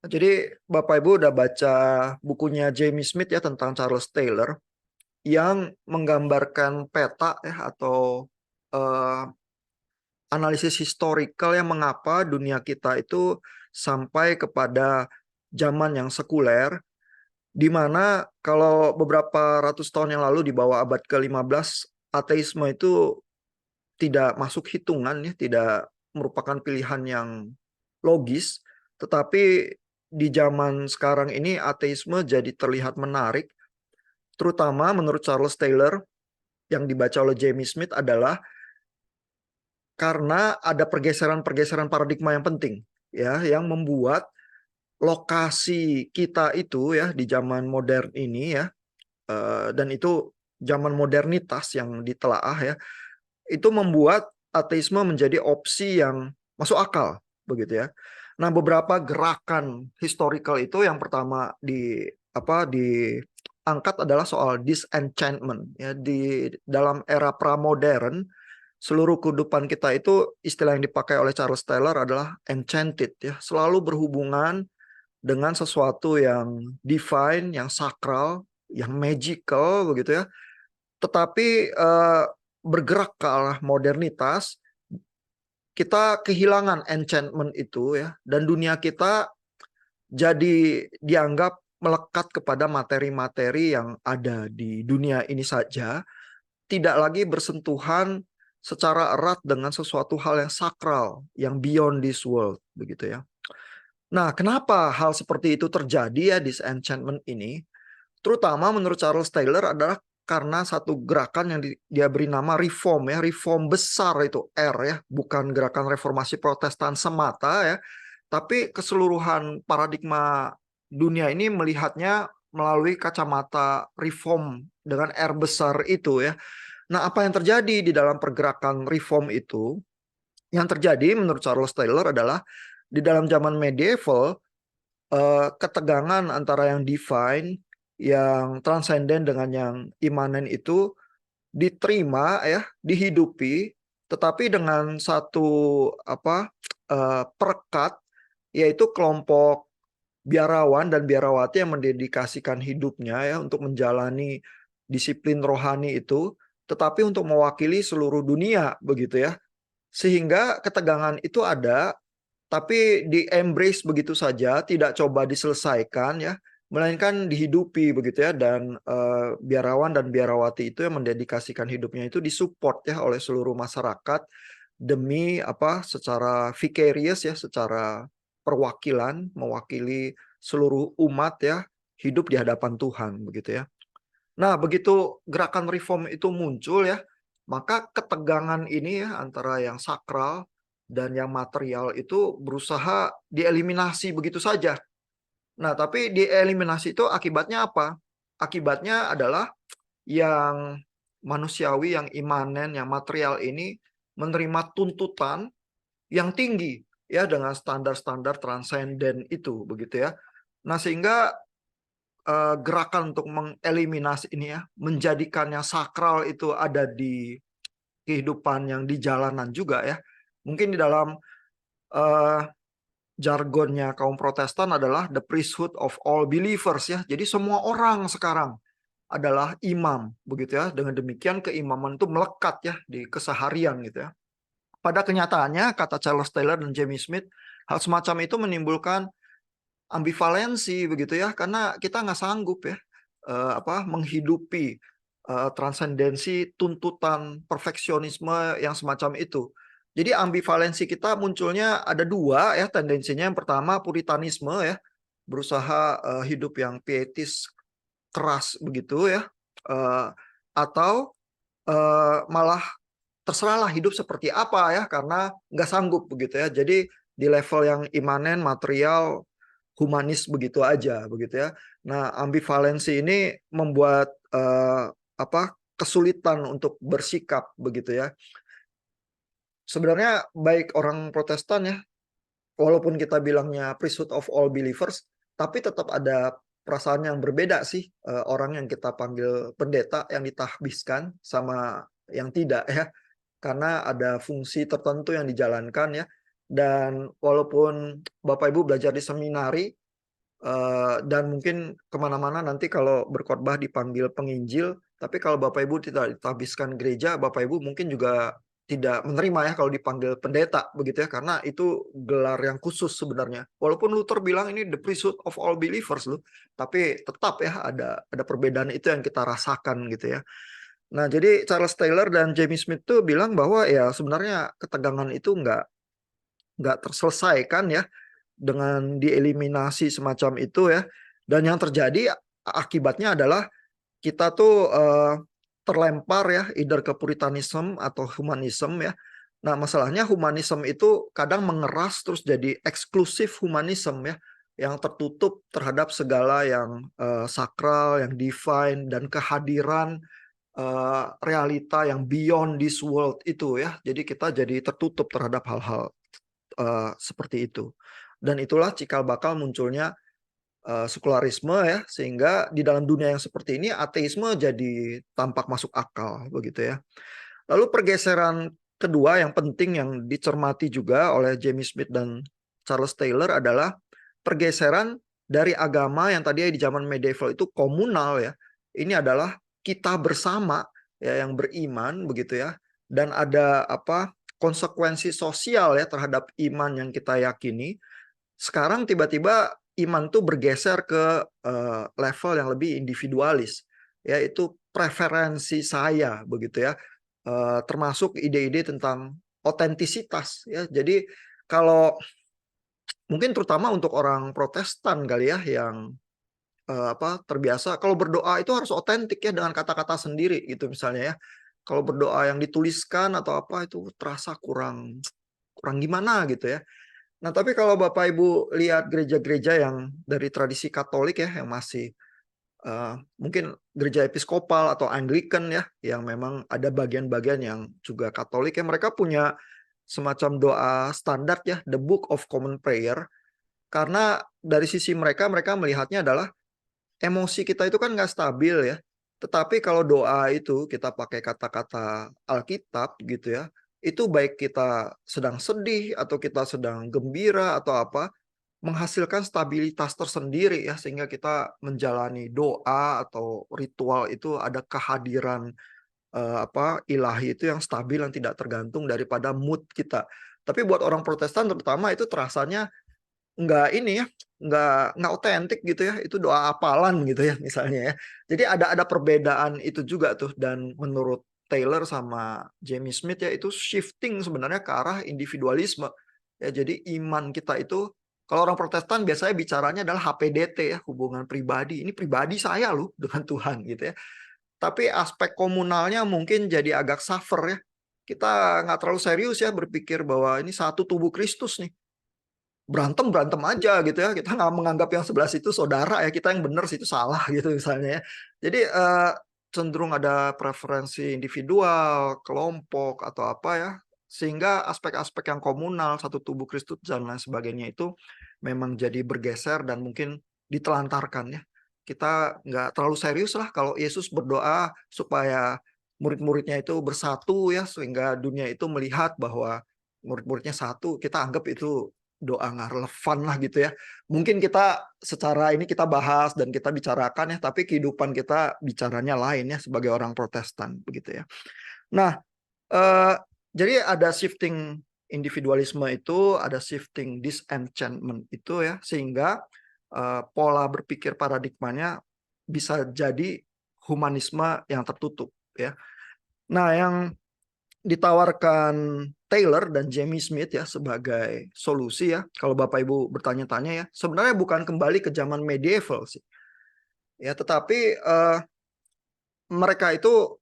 Jadi Bapak Ibu udah baca bukunya Jamie Smith ya tentang Charles Taylor yang menggambarkan peta ya atau eh, analisis historical yang mengapa dunia kita itu sampai kepada zaman yang sekuler, di mana kalau beberapa ratus tahun yang lalu di bawah abad ke-15 ateisme itu tidak masuk hitungan ya, tidak merupakan pilihan yang logis, tetapi di zaman sekarang ini ateisme jadi terlihat menarik, terutama menurut Charles Taylor yang dibaca oleh Jamie Smith adalah karena ada pergeseran-pergeseran paradigma yang penting ya yang membuat lokasi kita itu ya di zaman modern ini ya dan itu zaman modernitas yang ditelaah ya itu membuat ateisme menjadi opsi yang masuk akal begitu ya. Nah, beberapa gerakan historical itu yang pertama diangkat adalah soal disenchantment ya di dalam era pramodern seluruh kehidupan kita itu istilah yang dipakai oleh Charles Taylor adalah enchanted ya, selalu berhubungan dengan sesuatu yang divine, yang sakral, yang magical begitu ya. Tetapi bergerak ke arah modernitas, kita kehilangan enchantment itu ya, dan dunia kita jadi dianggap melekat kepada materi-materi yang ada di dunia ini saja, tidak lagi bersentuhan secara erat dengan sesuatu hal yang sakral, yang beyond this world, begitu ya. Nah, kenapa hal seperti itu terjadi ya, disenchantment ini? Terutama menurut Charles Taylor adalah karena satu gerakan yang dia beri nama reform ya, reform besar itu R ya, bukan gerakan reformasi Protestan semata ya, tapi keseluruhan paradigma dunia ini melihatnya melalui kacamata reform dengan R besar itu ya. Nah, apa yang terjadi di dalam pergerakan reform itu? Yang terjadi menurut Charles Taylor adalah di dalam zaman medieval ketegangan antara yang divine, yang transenden dengan yang imanen itu diterima ya, dihidupi, tetapi dengan satu perekat, yaitu kelompok biarawan dan biarawati yang mendedikasikan hidupnya ya untuk menjalani disiplin rohani itu, tetapi untuk mewakili seluruh dunia begitu ya. Sehingga ketegangan itu ada, tapi di-embrace begitu saja, tidak coba diselesaikan ya, melainkan dihidupi begitu ya, dan biarawan dan biarawati itu yang mendedikasikan hidupnya itu disupport ya oleh seluruh masyarakat demi secara vicarious ya, secara perwakilan mewakili seluruh umat ya hidup di hadapan Tuhan begitu ya. Nah, begitu gerakan reform itu muncul ya, maka ketegangan ini ya antara yang sakral dan yang material itu berusaha dieliminasi begitu saja. Nah, tapi dieliminasi itu akibatnya apa? Akibatnya adalah yang manusiawi, yang imanen, yang material ini menerima tuntutan yang tinggi ya dengan standar-standar transenden itu begitu ya. Nah, sehingga gerakan untuk mengeliminasi ini ya, menjadikannya sakral itu ada di kehidupan yang di jalanan juga ya. Mungkin di dalam uh, jargonnya kaum Protestan adalah the priesthood of all believers ya. Jadi semua orang sekarang adalah imam begitu ya. Dengan demikian keimaman itu melekat ya di keseharian gitu ya. Pada kenyataannya kata Charles Taylor dan Jamie Smith, hal semacam itu menimbulkan ambivalensi begitu ya, karena kita nggak sanggup ya menghidupi transendensi tuntutan perfeksionisme yang semacam itu. Jadi ambivalensi kita munculnya ada dua ya tendensinya. Yang pertama puritanisme ya, berusaha hidup yang pietis keras begitu ya, uh, atau malah terserahlah hidup seperti apa ya karena nggak sanggup begitu ya. Jadi di level yang imanen material humanis begitu aja begitu ya. Nah, ambivalensi ini membuat kesulitan untuk bersikap begitu ya. Sebenarnya baik orang Protestan ya, walaupun kita bilangnya priesthood of all believers, tapi tetap ada perasaan yang berbeda sih orang yang kita panggil pendeta yang ditahbiskan sama yang tidak ya. Karena ada fungsi tertentu yang dijalankan ya. Dan walaupun Bapak Ibu belajar di seminari, Dan mungkin kemana-mana nanti kalau berkhotbah dipanggil penginjil, tapi kalau Bapak Ibu tidak ditabiskan gereja, Bapak Ibu mungkin juga tidak menerima ya kalau dipanggil pendeta begitu ya, karena itu gelar yang khusus sebenarnya. Walaupun Luther bilang ini the priesthood of all believers loh, tapi tetap ya ada perbedaan itu yang kita rasakan gitu ya. Nah, jadi Charles Taylor dan Jamie Smith tuh bilang bahwa ya sebenarnya ketegangan itu nggak terselesaikan ya dengan dieliminasi semacam itu ya. Dan yang terjadi akibatnya adalah kita tuh terlempar ya either ke puritanism atau humanism ya. Nah, masalahnya humanism itu kadang mengeras terus jadi eksklusif humanism ya, yang tertutup terhadap segala yang sakral, yang divine dan kehadiran realita yang beyond this world itu ya. Jadi kita jadi tertutup terhadap hal-hal seperti itu. Dan itulah cikal bakal munculnya sekularisme ya, sehingga di dalam dunia yang seperti ini ateisme jadi tampak masuk akal begitu ya. Lalu pergeseran kedua yang penting yang dicermati juga oleh Jamie Smith dan Charles Taylor adalah pergeseran dari agama yang tadi di zaman medieval itu komunal ya. Ini adalah kita bersama ya yang beriman begitu ya. Dan ada konsekuensi sosial ya terhadap iman yang kita yakini. Sekarang tiba-tiba iman tuh bergeser ke level yang lebih individualis, yaitu preferensi saya begitu ya, termasuk ide-ide tentang otentisitas ya. Jadi kalau mungkin terutama untuk orang Protestan kali ya yang terbiasa kalau berdoa itu harus otentik ya dengan kata-kata sendiri gitu misalnya ya. Kalau berdoa yang dituliskan atau apa itu terasa kurang gimana gitu ya. Nah, tapi kalau Bapak Ibu lihat gereja-gereja yang dari tradisi Katolik ya, yang masih mungkin gereja episkopal atau Anglikan ya, yang memang ada bagian-bagian yang juga Katolik ya, mereka punya semacam doa standar ya, the Book of Common Prayer, karena dari sisi mereka melihatnya adalah emosi kita itu kan nggak stabil ya, tetapi kalau doa itu kita pakai kata-kata Alkitab gitu ya, itu baik kita sedang sedih atau kita sedang gembira atau apa, menghasilkan stabilitas tersendiri ya, sehingga kita menjalani doa atau ritual itu ada kehadiran ilahi itu yang stabil, yang tidak tergantung daripada mood kita. Tapi buat orang Protestan terutama itu terasanya nggak ini ya, nggak otentik gitu ya, itu doa apalan gitu ya misalnya ya. Jadi ada perbedaan itu juga tuh, dan menurut Taylor sama Jamie Smith ya itu shifting sebenarnya ke arah individualisme ya. Jadi iman kita itu, kalau orang Protestan biasanya bicaranya adalah HPDT ya, hubungan pribadi, ini pribadi saya loh dengan Tuhan gitu ya. Tapi aspek komunalnya mungkin jadi agak suffer ya, kita nggak terlalu serius ya berpikir bahwa ini satu tubuh Kristus nih, berantem aja gitu ya, kita nggak menganggap yang sebelah situ saudara ya, kita yang benar situ salah gitu misalnya ya. Jadi cenderung ada preferensi individual, kelompok atau apa ya, sehingga aspek-aspek yang komunal, satu tubuh Kristus dan lain sebagainya itu memang jadi bergeser dan mungkin ditelantarkan ya. Kita nggak terlalu serius lah kalau Yesus berdoa supaya murid-muridnya itu bersatu ya, sehingga dunia itu melihat bahwa murid-muridnya satu, kita anggap itu doa nggak relevan lah gitu ya. Mungkin kita secara ini kita bahas dan kita bicarakan ya, tapi kehidupan kita bicaranya lain ya sebagai orang Protestan begitu ya. Nah, jadi ada shifting individualisme itu, ada shifting disenchantment itu ya, sehingga pola berpikir paradigmanya bisa jadi humanisme yang tertutup ya. Nah, yang ditawarkan Taylor dan Jamie Smith ya sebagai solusi ya, kalau Bapak Ibu bertanya-tanya ya, sebenarnya bukan kembali ke zaman medieval sih ya, tetapi mereka itu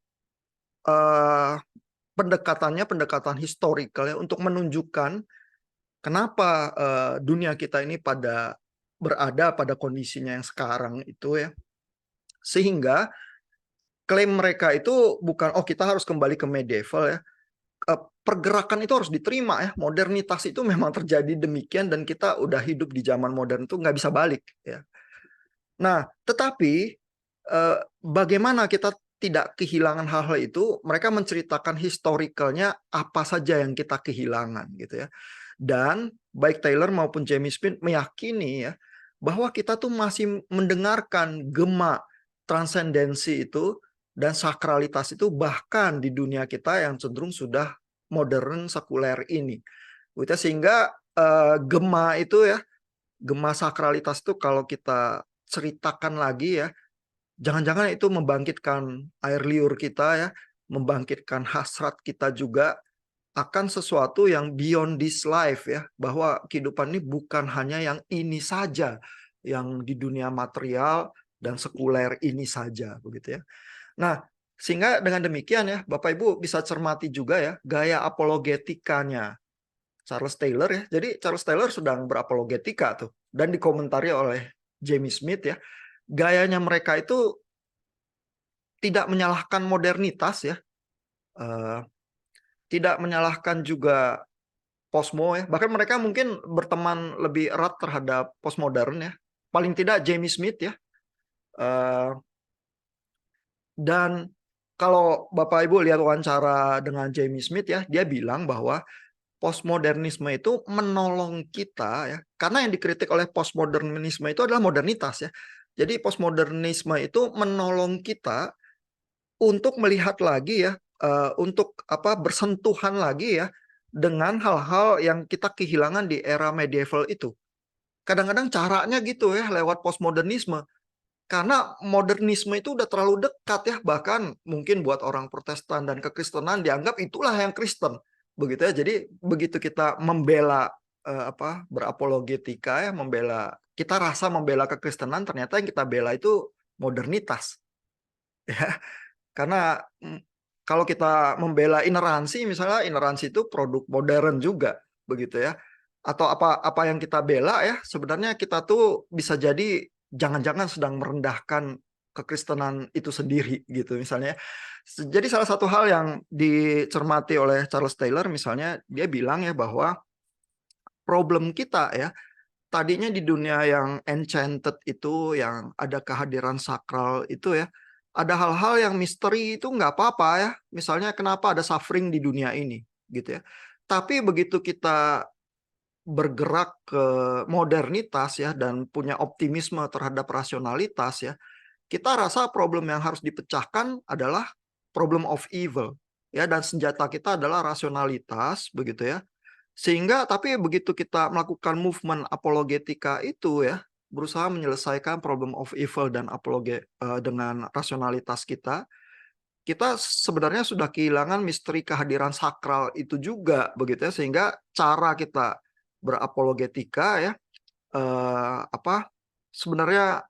pendekatan historical ya, untuk menunjukkan kenapa dunia kita ini berada pada kondisinya yang sekarang itu ya, sehingga klaim mereka itu bukan kita harus kembali ke medieval ya. Pergerakan itu harus diterima ya, modernitas itu memang terjadi demikian dan kita udah hidup di zaman modern itu nggak bisa balik ya. Nah, tetapi bagaimana kita tidak kehilangan hal-hal itu? Mereka menceritakan historicalnya apa saja yang kita kehilangan gitu ya. Dan baik Taylor maupun Jamie Smith meyakini ya bahwa kita tuh masih mendengarkan gema transendensi itu dan sakralitas itu bahkan di dunia kita yang cenderung sudah modern sekuler ini. Sehingga gema itu ya, gema sakralitas itu kalau kita ceritakan lagi ya, jangan-jangan itu membangkitkan air liur kita ya, membangkitkan hasrat kita juga akan sesuatu yang beyond this life ya, bahwa kehidupan ini bukan hanya yang ini saja, yang di dunia material dan sekuler ini saja begitu ya. Nah, sehingga dengan demikian ya, Bapak Ibu bisa cermati juga ya gaya apologetikanya Charles Taylor ya. Jadi Charles Taylor sedang berapologetika tuh dan dikomentari oleh Jamie Smith ya. Gayanya mereka itu tidak menyalahkan modernitas ya. Tidak menyalahkan juga posmo ya. Bahkan mereka mungkin berteman lebih erat terhadap postmodern ya. Paling tidak Jamie Smith ya. Dan kalau Bapak Ibu lihat wawancara dengan Jamie Smith ya, dia bilang bahwa postmodernisme itu menolong kita ya. Karena yang dikritik oleh postmodernisme itu adalah modernitas ya. Jadi postmodernisme itu menolong kita untuk melihat lagi ya, untuk bersentuhan lagi ya dengan hal-hal yang kita kehilangan di era medieval itu. Kadang-kadang caranya gitu ya lewat postmodernisme. Karena modernisme itu udah terlalu dekat ya, bahkan mungkin buat orang Protestan dan kekristenan dianggap itulah yang Kristen. Begitu ya. Jadi begitu kita membela berapologetika ya, kita rasa membela kekristenan, ternyata yang kita bela itu modernitas. Ya. Karena kalau kita membela ineransi, misalnya ineransi itu produk modern juga, begitu ya. Atau apa yang kita bela ya, sebenarnya kita tuh bisa jadi jangan-jangan sedang merendahkan kekristenan itu sendiri gitu misalnya. Jadi salah satu hal yang dicermati oleh Charles Taylor misalnya, dia bilang ya bahwa problem kita ya, tadinya di dunia yang enchanted itu, yang ada kehadiran sakral itu ya, ada hal-hal yang misteri itu nggak apa-apa ya. Misalnya kenapa ada suffering di dunia ini gitu ya. Tapi begitu kita bergerak ke modernitas ya dan punya optimisme terhadap rasionalitas ya, kita rasa problem yang harus dipecahkan adalah problem of evil ya, dan senjata kita adalah rasionalitas begitu ya. Sehingga tapi begitu kita melakukan movement apologetika itu ya, berusaha menyelesaikan problem of evil dan dengan rasionalitas kita, kita sebenarnya sudah kehilangan misteri kehadiran sakral itu juga begitu ya, sehingga cara kita berapologetika ya sebenarnya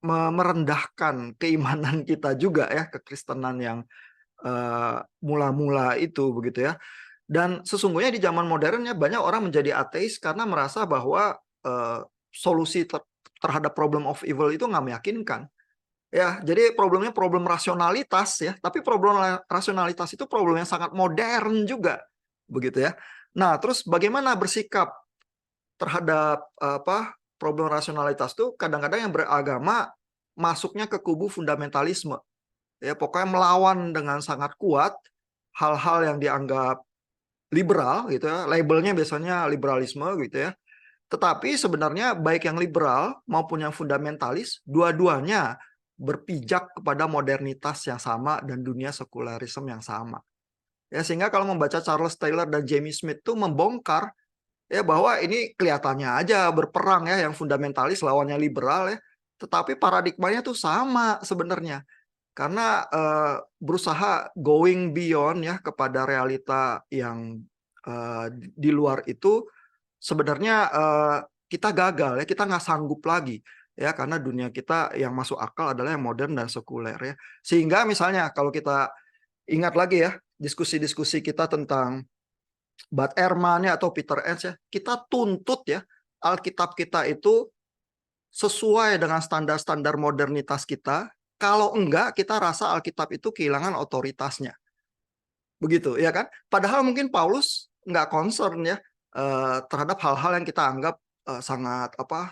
merendahkan keimanan kita juga ya, kekristenan yang mula-mula itu begitu ya. Dan sesungguhnya di zaman modern ya banyak orang menjadi ateis karena merasa bahwa solusi terhadap problem of evil itu nggak meyakinkan. Ya, jadi problemnya problem rasionalitas ya, tapi problem rasionalitas itu problem yang sangat modern juga, begitu ya. Nah, terus bagaimana bersikap terhadap problem rasionalitas itu? Kadang-kadang yang beragama masuknya ke kubu fundamentalisme, ya pokoknya melawan dengan sangat kuat hal-hal yang dianggap liberal gitu ya, labelnya biasanya liberalisme gitu ya. Tetapi sebenarnya baik yang liberal maupun yang fundamentalis, dua-duanya berpijak kepada modernitas yang sama dan dunia sekulerisme yang sama. Ya, sehingga kalau membaca Charles Taylor dan Jamie Smith itu membongkar ya bahwa ini kelihatannya aja berperang ya, yang fundamentalis lawannya liberal ya, tetapi paradigmanya tuh sama sebenarnya. Karena berusaha going beyond ya kepada realita yang di luar itu, sebenarnya kita gagal ya, kita nggak sanggup lagi ya, karena dunia kita yang masuk akal adalah yang modern dan sekuler ya. Sehingga misalnya kalau kita ingat lagi ya diskusi-diskusi kita tentang Bart Ehrman ya atau Peter Enns ya, kita tuntut ya Alkitab kita itu sesuai dengan standar-standar modernitas kita. Kalau enggak, kita rasa Alkitab itu kehilangan otoritasnya. Begitu, ya kan? Padahal mungkin Paulus nggak concern ya terhadap hal-hal yang kita anggap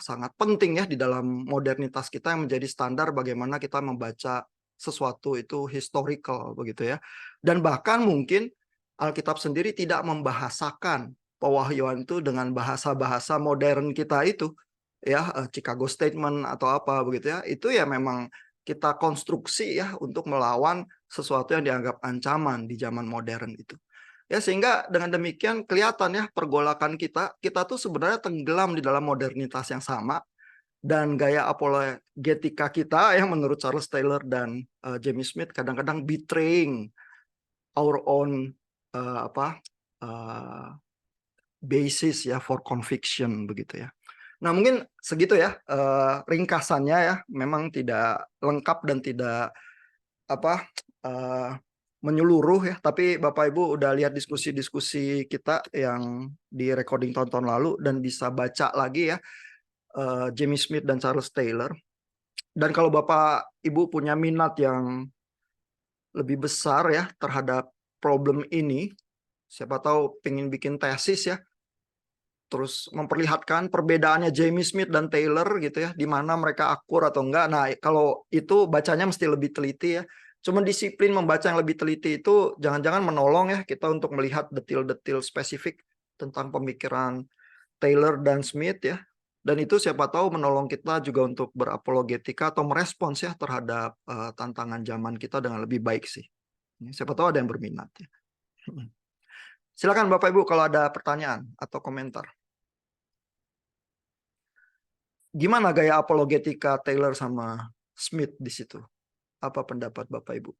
sangat penting ya di dalam modernitas kita, yang menjadi standar bagaimana kita membaca sesuatu itu historical begitu ya. Dan bahkan mungkin Alkitab sendiri tidak membahasakan pewahyuan itu dengan bahasa-bahasa modern kita itu ya, Chicago Statement atau apa begitu ya, itu ya memang kita konstruksi ya untuk melawan sesuatu yang dianggap ancaman di zaman modern itu. Ya, sehingga dengan demikian kelihatan ya pergolakan kita tuh sebenarnya tenggelam di dalam modernitas yang sama, dan gaya apologetika kita yang menurut Charles Taylor dan James Smith kadang-kadang betraying our own apa basis ya for conviction begitu ya. Nah, mungkin segitu ya ringkasannya ya, memang tidak lengkap dan tidak apa menyeluruh ya, tapi Bapak Ibu udah lihat diskusi-diskusi kita yang di recording tahun-tahun lalu dan bisa baca lagi ya James Smith dan Charles Taylor. Dan kalau Bapak Ibu punya minat yang lebih besar ya terhadap problem ini, siapa tahu pengen bikin tesis ya, terus memperlihatkan perbedaannya James Smith dan Taylor gitu ya, di mana mereka akur atau enggak. Nah, kalau itu bacanya mesti lebih teliti ya. Cuman disiplin membaca yang lebih teliti itu jangan-jangan menolong ya kita untuk melihat detil-detil spesifik tentang pemikiran Taylor dan Smith ya. Dan itu siapa tahu menolong kita juga untuk berapologetika atau merespons ya terhadap tantangan zaman kita dengan lebih baik sih. Siapa tahu ada yang berminat ya. Silakan Bapak Ibu kalau ada pertanyaan atau komentar. Gimana gaya apologetika Taylor sama Smith di situ? Apa pendapat Bapak Ibu?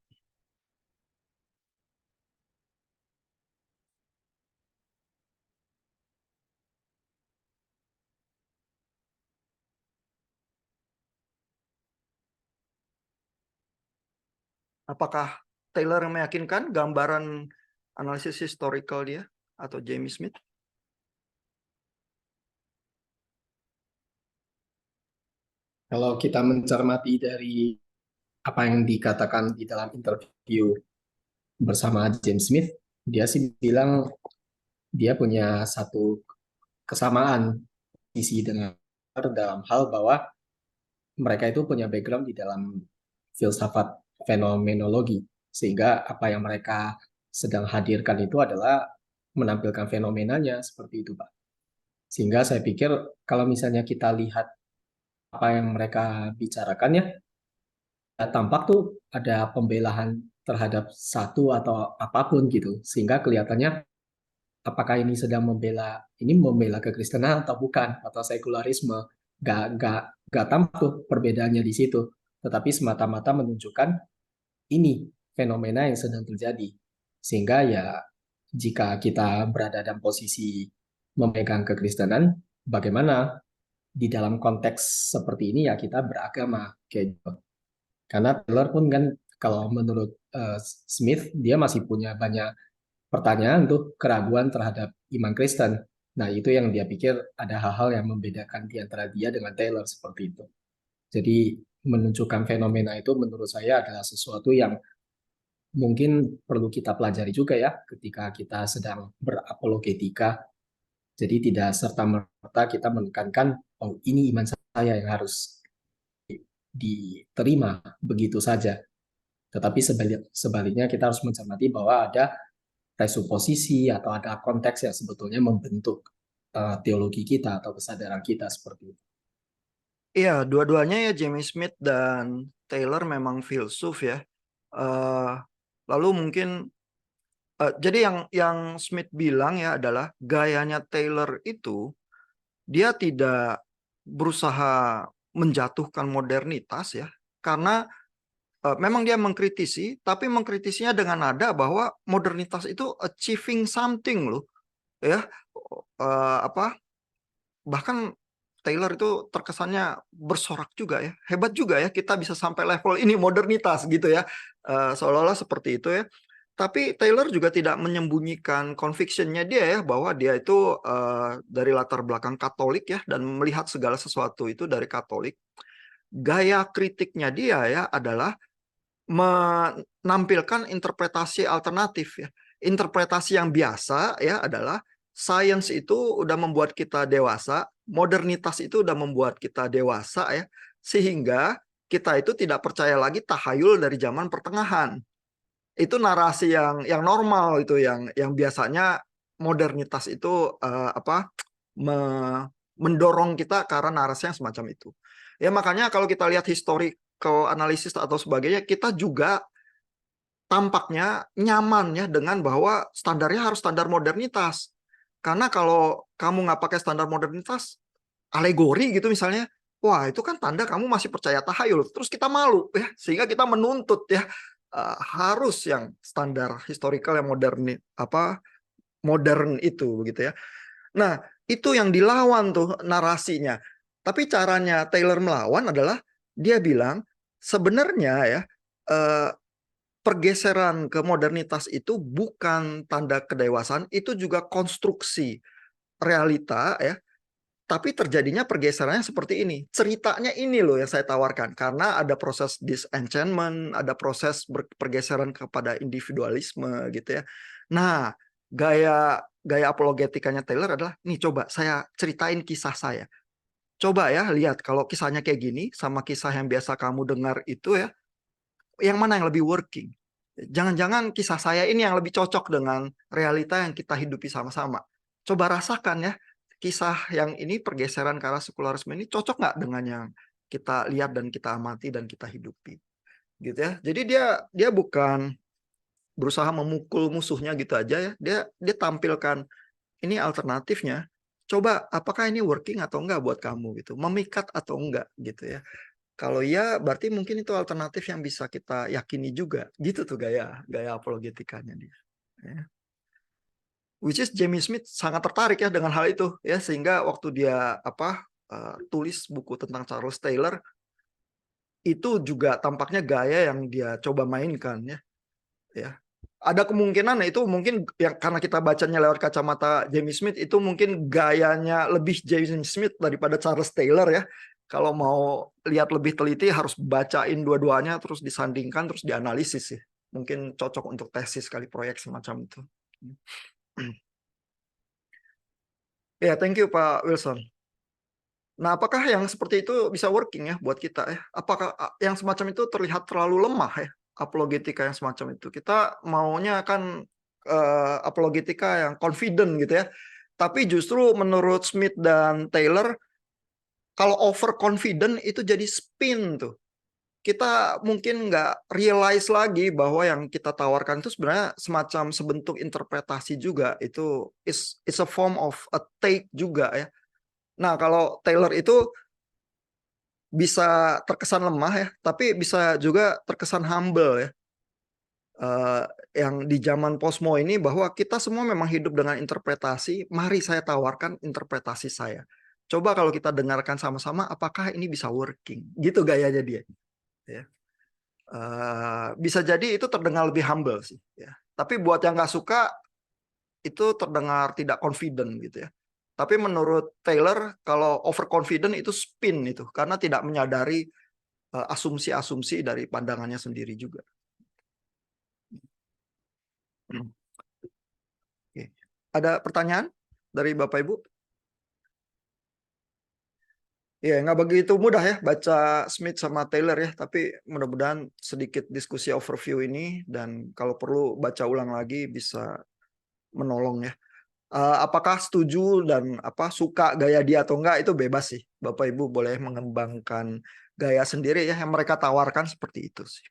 Apakah Taylor meyakinkan gambaran analisis historical dia atau James Smith? Kalau kita mencermati dari apa yang dikatakan di dalam interview bersama James Smith, dia sih bilang dia punya satu kesamaan visi dengan dalam hal bahwa mereka itu punya background di dalam filsafat fenomenologi, sehingga apa yang mereka sedang hadirkan itu adalah menampilkan fenomenanya seperti itu, Pak. Sehingga saya pikir kalau misalnya kita lihat apa yang mereka bicarakan ya, tampak tuh ada pembelaan terhadap satu atau apapun gitu, sehingga kelihatannya apakah ini sedang membela kekristenan atau bukan, atau sekularisme. Gak tampak tuh perbedaannya di situ, tetapi semata-mata menunjukkan ini fenomena yang sedang terjadi. Sehingga ya jika kita berada dalam posisi memegang kekristenan, bagaimana di dalam konteks seperti ini ya kita beragama kayak gitu. Karena Taylor pun kan kalau menurut Smith dia masih punya banyak pertanyaan tuh keraguan terhadap iman Kristen. Nah, itu yang dia pikir ada hal-hal yang membedakan di antara dia dengan Taylor seperti itu. Jadi menunjukkan fenomena itu menurut saya adalah sesuatu yang mungkin perlu kita pelajari juga ya ketika kita sedang berapologetika. Jadi tidak serta-merta kita menekankan, oh ini iman saya yang harus diterima begitu saja. Tetapi sebaliknya kita harus mencermati bahwa ada presuposisi atau ada konteks yang sebetulnya membentuk teologi kita atau kesadaran kita seperti itu. Iya, dua-duanya ya James Smith dan Taylor memang filsuf ya. Lalu mungkin jadi yang Smith bilang ya adalah gayanya Taylor itu dia tidak berusaha menjatuhkan modernitas ya, karena memang dia mengkritisi, tapi mengkritisinya dengan nada bahwa modernitas itu achieving something loh, ya. Apa? Bahkan Taylor itu terkesannya bersorak juga ya, hebat juga ya kita bisa sampai level ini modernitas gitu ya, seolah-olah seperti itu ya. Tapi Taylor juga tidak menyembunyikan conviction-nya dia ya, bahwa dia itu dari latar belakang Katolik ya, dan melihat segala sesuatu itu dari Katolik. Gaya kritiknya dia ya adalah menampilkan interpretasi alternatif ya. Interpretasi yang biasa ya adalah sains itu udah membuat kita dewasa, modernitas itu udah membuat kita dewasa ya, sehingga kita itu tidak percaya lagi tahayul dari zaman pertengahan. Itu narasi yang normal itu yang biasanya modernitas itu mendorong kita ke arah narasi yang semacam itu. Ya makanya kalau kita lihat historical analysis atau sebagainya, kita juga tampaknya nyaman ya dengan bahwa standarnya harus standar modernitas. Karena kalau kamu nggak pakai standar modernitas, alegori gitu misalnya, wah itu kan tanda kamu masih percaya tahayul. Terus kita malu ya, sehingga kita menuntut ya harus yang standar historical yang modern itu begitu ya. Nah, itu yang dilawan tuh narasinya. Tapi caranya Taylor melawan adalah dia bilang sebenarnya ya eh, pergeseran ke modernitas itu bukan tanda kedewasaan, itu juga konstruksi realita ya. Tapi terjadinya pergeserannya seperti ini. Ceritanya ini loh yang saya tawarkan. Karena ada proses disenchantment, ada proses pergeseran kepada individualisme gitu ya. Nah, gaya gaya apologetikanya Taylor adalah, nih coba saya ceritain kisah saya. Coba ya lihat kalau kisahnya kayak gini sama kisah yang biasa kamu dengar itu ya, yang mana yang lebih working? Jangan-jangan kisah saya ini yang lebih cocok dengan realita yang kita hidupi sama-sama. Coba rasakan ya, kisah yang ini pergeseran ke arah sekularisme ini cocok nggak dengan yang kita lihat dan kita amati dan kita hidupi, gitu ya. Jadi dia bukan berusaha memukul musuhnya gitu aja ya. Dia tampilkan ini alternatifnya. Coba apakah ini working atau enggak buat kamu gitu, memikat atau enggak gitu ya. Kalau iya, berarti mungkin itu alternatif yang bisa kita yakini juga. Gitu tuh gaya apologetikanya dia. Ya. Which is Jamie Smith sangat tertarik ya dengan hal itu ya, sehingga waktu dia tulis buku tentang Charles Taylor itu juga tampaknya gaya yang dia coba mainkan ya. Ya. Ada kemungkinan itu mungkin yang karena kita bacanya lewat kacamata Jamie Smith itu mungkin gayanya lebih Jamie Smith daripada Charles Taylor ya. Kalau mau lihat lebih teliti harus bacain dua-duanya terus disandingkan terus dianalisis sih. Mungkin cocok untuk tesis kali proyek semacam itu. Ya, thank you Pak Wilson. Nah, apakah yang seperti itu bisa working ya buat kita ya? Apakah yang semacam itu terlihat terlalu lemah ya? Apologetika yang semacam itu. Kita maunya kan apologetika yang confident gitu ya. Tapi justru menurut Smith dan Taylor, kalau overconfident itu jadi spin tuh. Kita mungkin nggak realize lagi bahwa yang kita tawarkan itu sebenarnya semacam sebentuk interpretasi juga. Itu is a form of a take juga ya. Nah, kalau Taylor itu bisa terkesan lemah ya, tapi bisa juga terkesan humble ya. Yang di zaman posmo ini bahwa kita semua memang hidup dengan interpretasi, mari saya tawarkan interpretasi saya. Coba kalau kita dengarkan sama-sama, apakah ini bisa working? Gitu gayanya dia. Ya. Bisa jadi itu terdengar lebih humble sih. Ya. Tapi buat yang nggak suka, itu terdengar tidak confident gitu ya. Tapi menurut Taylor, kalau overconfident itu spin itu, karena tidak menyadari asumsi-asumsi dari pandangannya sendiri juga. Oke. Ada pertanyaan dari Bapak Ibu? Ya, nggak begitu mudah ya baca Smith sama Taylor ya, tapi mudah-mudahan sedikit diskusi overview ini dan kalau perlu baca ulang lagi bisa menolong ya. Apakah setuju dan suka gaya dia atau enggak itu bebas sih. Bapak Ibu boleh mengembangkan gaya sendiri ya yang mereka tawarkan seperti itu sih.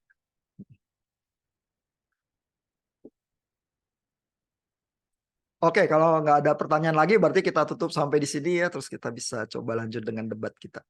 Oke, kalau nggak ada pertanyaan lagi berarti kita tutup sampai di sini ya, terus kita bisa coba lanjut dengan debat kita.